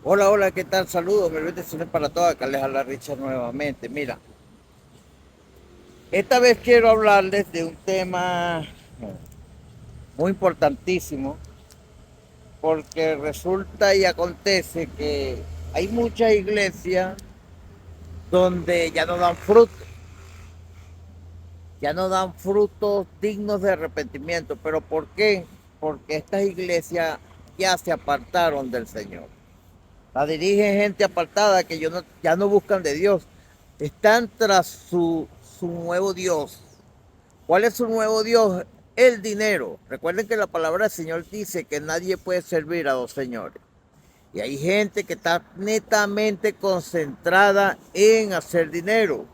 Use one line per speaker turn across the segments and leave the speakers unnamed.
Hola, hola, ¿qué tal? Saludos, mil bendiciones para todos. Acá les habla Richard nuevamente. Mira, esta vez quiero hablarles de un tema muy importantísimo porque resulta y acontece que hay muchas iglesias donde ya no dan frutos dignos de arrepentimiento. ¿Pero por qué? Porque estas iglesias ya se apartaron del Señor. La dirigen gente apartada que ya no buscan de Dios. Están tras su nuevo Dios. ¿Cuál es su nuevo Dios? El dinero. Recuerden que la palabra del Señor dice que nadie puede servir a dos señores. Y hay gente que está netamente concentrada en hacer dinero.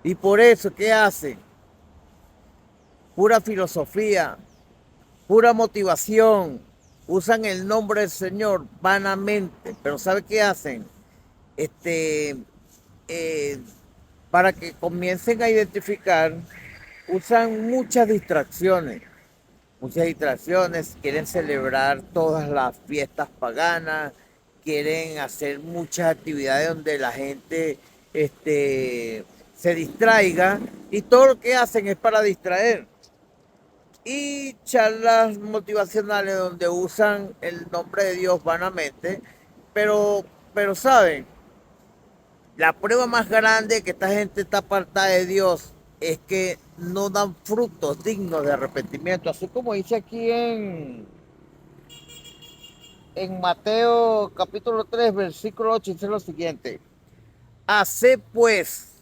Y por eso, ¿qué hacen? Pura filosofía, pura motivación. Usan el nombre del Señor vanamente. Pero ¿sabe qué hacen? este, eh, para que comiencen a identificar, usan muchas distracciones, quieren celebrar todas las fiestas paganas, quieren hacer muchas actividades donde la gente se distraiga y todo lo que hacen es para distraer. Y charlas motivacionales donde usan el nombre de Dios vanamente, pero saben, la prueba más grande que esta gente está apartada de Dios es que no dan frutos dignos de arrepentimiento. Así como dice aquí en Mateo capítulo 3 versículo 8 dice lo siguiente. Haced pues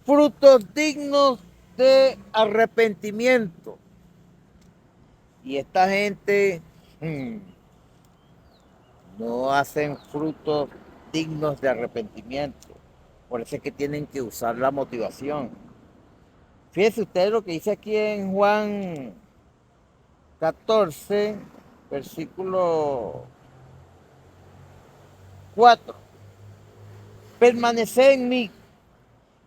frutos dignos de arrepentimiento. Y esta gente no hacen frutos dignos de arrepentimiento. Por eso es que tienen que usar la motivación. Fíjese usted lo que dice aquí en Juan 14, versículo 4. Permaneced en mí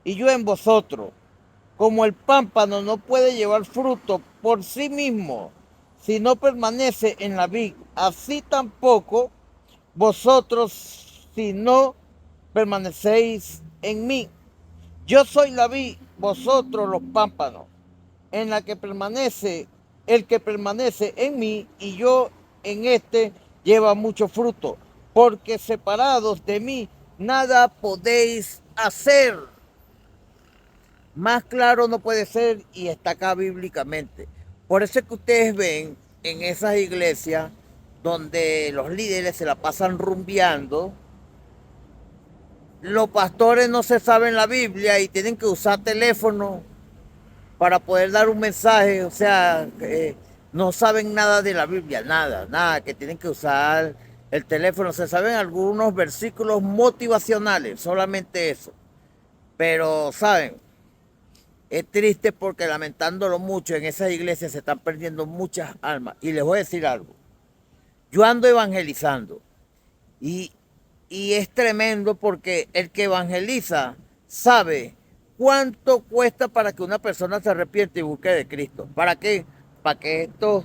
y yo en vosotros. Como el pámpano no puede llevar fruto por sí mismo si no permanece en la vid, así tampoco vosotros si no permanecéis en mí. Yo soy la vid, vosotros los pámpanos. En la que permanece, el que permanece en mí y yo en este lleva mucho fruto, porque separados de mí nada podéis hacer. Más claro no puede ser y está acá bíblicamente. Por eso es que ustedes ven en esas iglesias donde los líderes se la pasan rumbeando, los pastores no se saben la Biblia y tienen que usar teléfono para poder dar un mensaje, o sea, no saben nada de la Biblia, nada, nada, que tienen que usar el teléfono, se saben algunos versículos motivacionales, solamente eso. Pero, ¿saben? Es triste porque lamentándolo mucho, en esas iglesias se están perdiendo muchas almas. Y les voy a decir algo, yo ando evangelizando y, y es tremendo porque el que evangeliza sabe cuánto cuesta para que una persona se arrepiente y busque de Cristo. ¿Para qué? Para que estos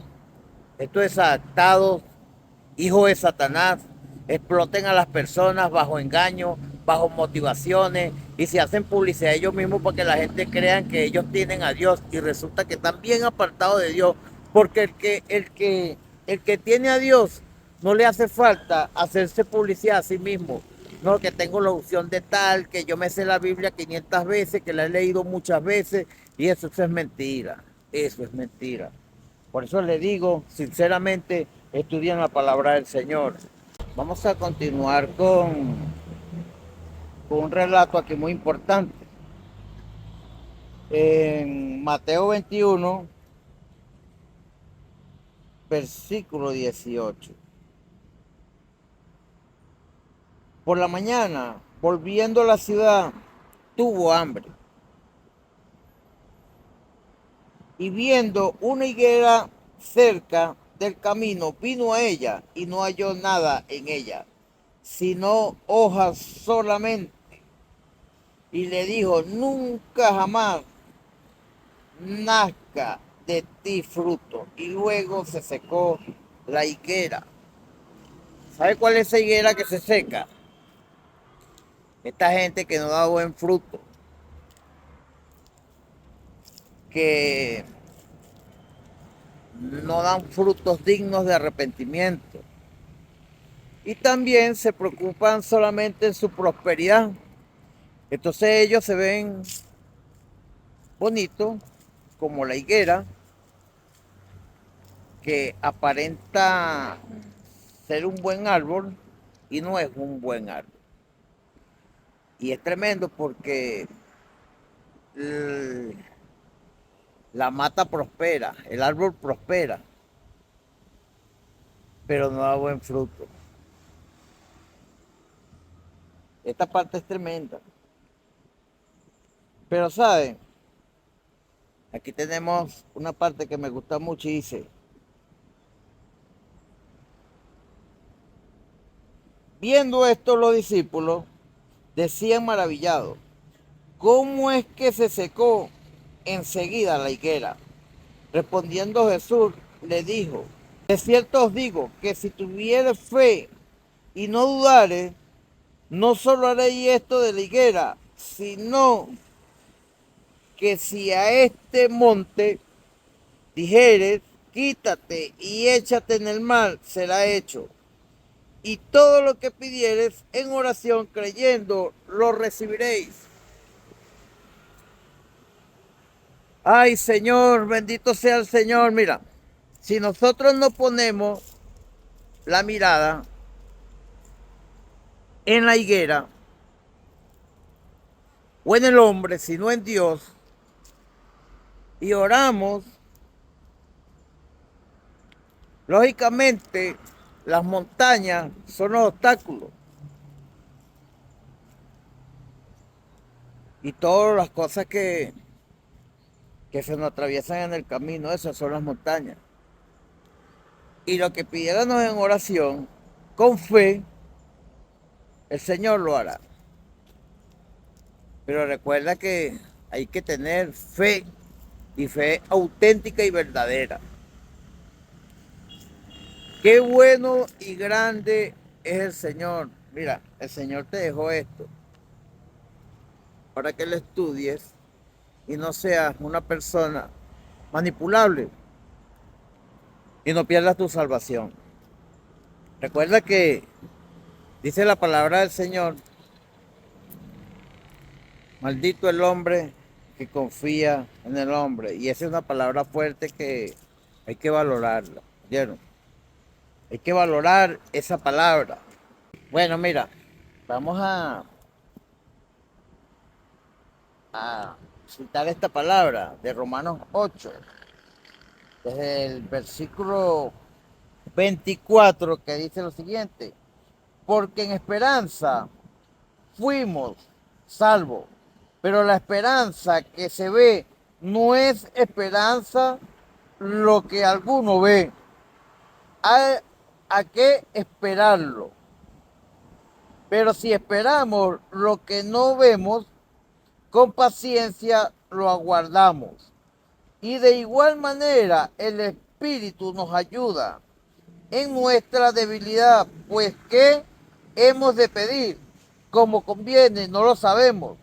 desadaptados, hijos de Satanás, exploten a las personas bajo engaño, bajo motivaciones y se hacen publicidad ellos mismos para que la gente crea que ellos tienen a Dios y resulta que están bien apartados de Dios porque el que tiene a Dios no le hace falta hacerse publicidad a sí mismo. No, que tengo la opción de tal, que yo me sé la Biblia 500 veces, que la he leído muchas veces y eso es mentira, eso es mentira. Por eso le digo, sinceramente, estudien la palabra del Señor. Vamos a continuar con un relato aquí muy importante. En Mateo 21, versículo 18. Por la mañana, volviendo a la ciudad, tuvo hambre. Y viendo una higuera cerca del camino, vino a ella y no halló nada en ella, sino hojas solamente. Y le dijo, nunca jamás nazca de ti fruto. Y luego se secó la higuera. ¿Sabe cuál es esa higuera que se seca? Esta gente que no da buen fruto, que no dan frutos dignos de arrepentimiento. Y también se preocupan solamente en su prosperidad. Entonces ellos se ven bonitos, como la higuera, que aparenta ser un buen árbol y no es un buen árbol. Y es tremendo porque la mata prospera, el árbol prospera, pero no da buen fruto. Esta parte es tremenda. Pero saben, aquí tenemos una parte que me gusta mucho y dice, viendo esto los discípulos decían maravillados, ¿cómo es que se secó enseguida la higuera? Respondiendo Jesús le dijo, de cierto os digo que si tuvieres fe y no dudares, no solo haréis esto de la higuera, sino que si a este monte dijeres, quítate y échate en el mar, será hecho. Y todo lo que pidieres en oración creyendo, lo recibiréis. Ay, Señor, bendito sea el Señor. Mira, si nosotros no ponemos la mirada en la higuera o en el hombre, sino en Dios, y oramos, lógicamente las montañas son los obstáculos y todas las cosas que se nos atraviesan en el camino, esas son las montañas. Y lo que pidiéramos en oración, con fe, el Señor lo hará. Pero recuerda que hay que tener fe y fe auténtica y verdadera. Qué bueno y grande es el Señor. Mira, el Señor te dejó esto para que lo estudies y no seas una persona manipulable y no pierdas tu salvación. Recuerda que dice la palabra del Señor, maldito el hombre que confía en el hombre. Y esa es una palabra fuerte que hay que valorarla. ¿Vieron? Hay que valorar esa palabra. Bueno, mira, vamos a citar esta palabra de Romanos 8, desde el versículo 24, que dice lo siguiente: porque en esperanza fuimos salvos, pero la esperanza que se ve no es esperanza lo que alguno ve. ¿A qué esperarlo? Pero si esperamos lo que no vemos, con paciencia lo aguardamos. Y de igual manera el Espíritu nos ayuda en nuestra debilidad, pues ¿qué hemos de pedir? Como conviene, no lo sabemos,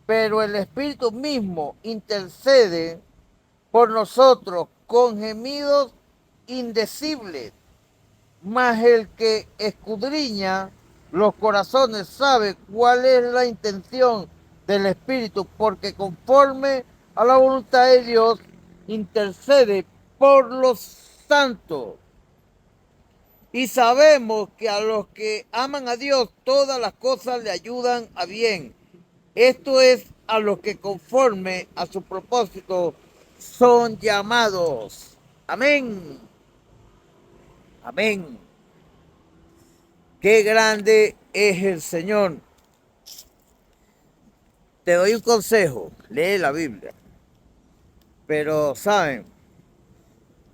pero el Espíritu mismo intercede por nosotros con gemidos indecibles, mas el que escudriña los corazones sabe cuál es la intención del Espíritu, porque conforme a la voluntad de Dios intercede por los santos. Y sabemos que a los que aman a Dios todas las cosas le ayudan a bien. Esto es a los que conforme a su propósito son llamados. Amén. Amén. Qué grande es el Señor. Te doy un consejo, lee la Biblia. Pero, ¿saben?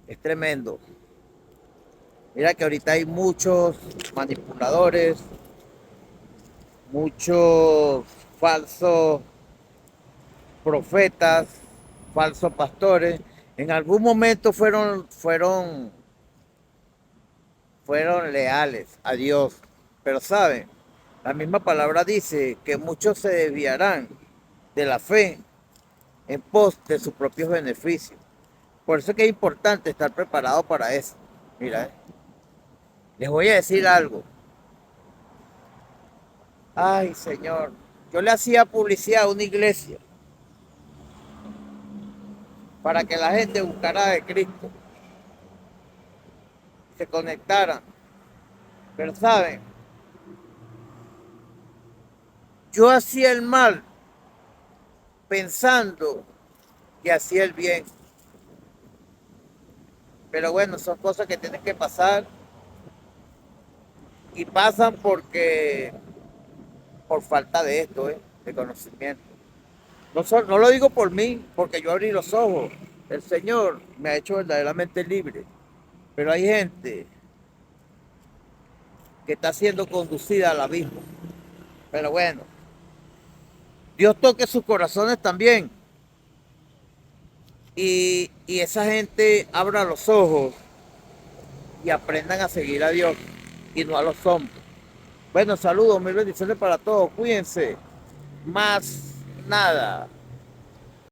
Es tremendo. Mira que ahorita hay muchos manipuladores, muchos falsos profetas, falsos pastores. En algún momento fueron fueron leales a Dios. Pero saben, la misma palabra dice que muchos se desviarán de la fe en pos de sus propios beneficios. Por eso es que es importante estar preparado para eso. Mira, les voy a decir algo. Ay, Señor, yo le hacía publicidad a una iglesia para que la gente buscara de Cristo, se conectaran. Pero saben, yo hacía el mal pensando que hacía el bien. Pero bueno, son cosas que tienen que pasar y pasan porque por falta de esto, de conocimiento. No lo digo por mí, porque yo abrí los ojos. El Señor me ha hecho verdaderamente libre. Pero hay gente que está siendo conducida al abismo. Pero bueno, Dios toque sus corazones también. Y esa gente abra los ojos y aprendan a seguir a Dios y no a los hombres. Bueno, saludos, mil bendiciones para todos. Cuídense. Más nada.